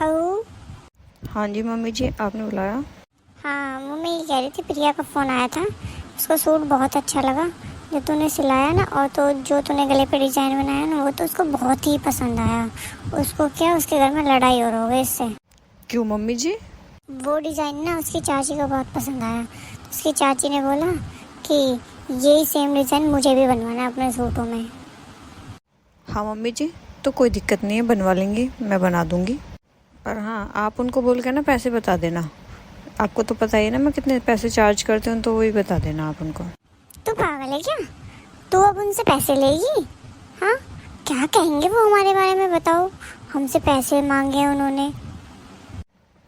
और हाँ जी मम्मी जी, आपने बुलाया? हाँ, मम्मी ये कह रही थी प्रिया का फ़ोन आया था। उसको सूट बहुत अच्छा लगा जो तूने सिलाया ना, और तो जो तूने गले पे डिज़ाइन बनाया ना, वो तो उसको बहुत ही पसंद आया। उसको क्या, उसके घर में लड़ाई और हो गई इससे। क्यों मम्मी जी? वो डिज़ाइन ना उसकी चाची को बहुत पसंद आया। उसकी चाची ने बोला कि यही सेम डिज़ाइन मुझे भी बनवाना है अपने सूटों में। हाँ मम्मी जी, तो कोई दिक्कत नहीं है, बनवा लेंगी, मैं बना दूंगी। पर हाँ, आप उनको बोल के ना पैसे बता देना। आपको तो पता ही है ना मैं कितने पैसे चार्ज करती हूँ, तो वही बता देना आप उनको। तू पागल है क्या? तू अब उनसे पैसे लेगी? हाँ, क्या कहेंगे वो हमारे बारे में, बताओ। हमसे पैसे मांगे हैं उन्होंने।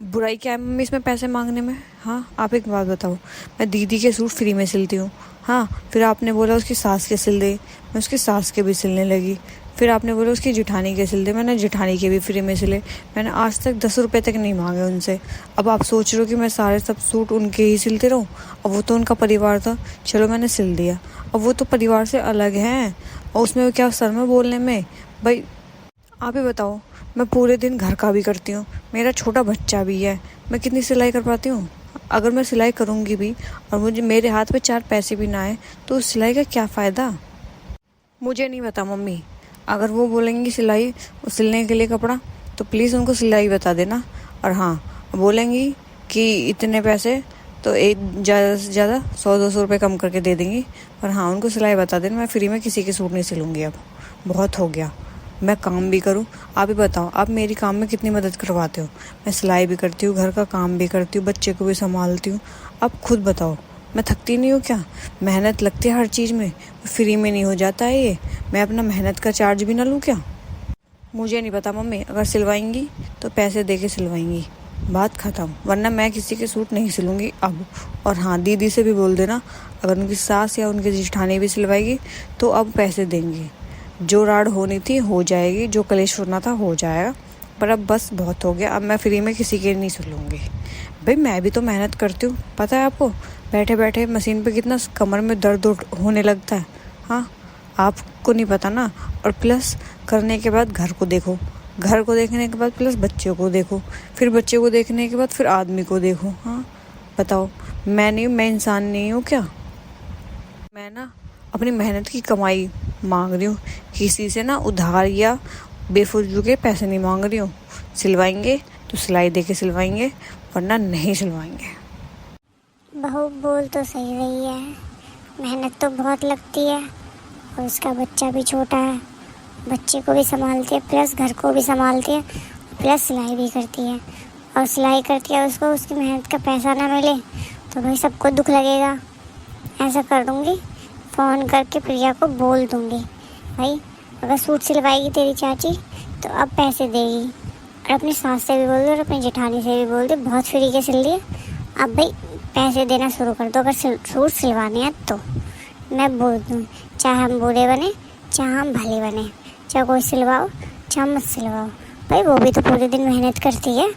बुराई क्या है मम्मी इसमें पैसे मांगने में? हाँ, आप एक बात बताओ, मैं दीदी के सूट फ्री में सिलती हूँ। हाँ, फिर आपने बोला उसकी सास के सिल दे, मैं उसकी सास के भी सिलने लगी। फिर आपने बोला उसकी जेठानी के सिल दे, मैंने जेठानी के भी फ्री में सिले। मैंने आज तक 10 रुपये तक नहीं मांगे उनसे। अब आप सोच रहे हो कि मैं सारे सब सूट उनके ही सिलते रहूँ? अब वो तो उनका परिवार था, चलो मैंने सिल दिया। अब वो तो परिवार से अलग हैं, और उसमें क्या सर में बोलने में? भाई आप ही बताओ, मैं पूरे दिन घर का भी करती हूँ, मेरा छोटा बच्चा भी है, मैं कितनी सिलाई कर पाती हूँ? अगर मैं सिलाई करूँगी भी और मुझे मेरे हाथ में 4 पैसे भी ना आए, तो उस सिलाई का क्या फ़ायदा? मुझे नहीं पता मम्मी। अगर वो बोलेंगी सिलाई सिलने के लिए कपड़ा, तो प्लीज़ उनको सिलाई बता देना। और हाँ, बोलेंगी कि इतने पैसे, तो एक ज़्यादा से ज़्यादा 100-200 रुपये कम करके दे देंगी। पर हाँ, उनको सिलाई बता देना, मैं फ्री में किसी के सूट नहीं सिलूँगी। अब बहुत हो गया। मैं काम भी करूँ, आप ही बताओ, आप मेरी काम में कितनी मदद करवाते हो? मैं सिलाई भी करती हूँ, घर का काम भी करती हूँ, बच्चे को भी संभालती हूँ। आप खुद बताओ, मैं थकती नहीं हूँ क्या? मेहनत लगती है हर चीज़ में, फ्री में नहीं हो जाता है ये। मैं अपना मेहनत का चार्ज भी ना लूँ क्या? मुझे नहीं पता मम्मी, अगर सिलवाएंगी तो पैसे दे के सिलवाएंगी, बात ख़त्म। वरना मैं किसी के सूट नहीं सिलूँगी अब। और हाँ, दीदी से भी बोल देना, अगर उनकी सास या उनकी जेठानी भी सिलवाएगी तो अब पैसे देंगी। जो राड होनी थी हो जाएगी, जो कलेश होना था हो जाएगा। पर अब बस बहुत हो गया, अब मैं फ्री में किसी के नहीं सिलूँगी। भाई मैं भी तो मेहनत करती हूँ, पता है आपको? बैठे बैठे मशीन पे कितना कमर में दर्द होने लगता है। हाँ, आपको नहीं पता ना। और प्लस करने के बाद घर को देखो, घर को देखने के बाद प्लस बच्चों को देखो, फिर बच्चे को देखने के बाद फिर आदमी को देखो। हाँ बताओ, मैं इंसान नहीं हूँ क्या? मैं ना अपनी मेहनत की कमाई मांग रही हूँ, किसी से ना उधार या बेफिजूल के पैसे नहीं मांग रही हूँ। सिलवाएंगे तो सिलाई दे के सिलवाएंगे, वरना नहीं सिलवाएंगे। बहू बोल तो सही रही है, मेहनत तो बहुत लगती है, और उसका बच्चा भी छोटा है। बच्चे को भी संभालती है, प्लस घर को भी संभालती है, प्लस सिलाई भी करती है। और सिलाई करती है, उसको उसकी मेहनत का पैसा ना मिले तो भाई सबको दुख लगेगा। ऐसा कर दूँगी, फ़ोन करके प्रिया को बोल दूँगी, भाई अगर सूट सिलवाएगी तेरी चाची तो अब पैसे देगी। और अपनी सास से भी बोल दो और अपनी जेठानी से भी बोल दो, बहुत फ्री के सिल दिए, अब भाई पैसे देना शुरू कर दो अगर सूट सिलवाने हैं तो। मैं बोल दूँ, चाहे हम बूढ़े बने चाहे हम भले बने, चाहे कोई सिलवाओ चाहे मत सिलवाओ, भाई वो भी तो पूरे दिन मेहनत करती है,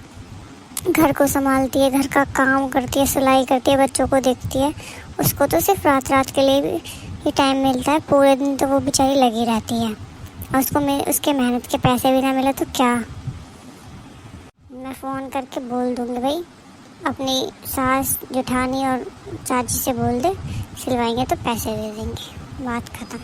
घर को संभालती है, घर का काम करती है, सिलाई करती है, बच्चों को देखती है। उसको तो सिर्फ रात रात के लिए भी टाइम मिलता है, पूरे दिन तो वो बेचारी लगी रहती है। और उसके मेहनत के पैसे भी ना मिले तो क्या। मैं फ़ोन करके बोल दूँगी, भाई अपनी सास जेठानी और चाची से बोल दे, सिलवाएंगे तो पैसे दे देंगे, बात ख़त्म।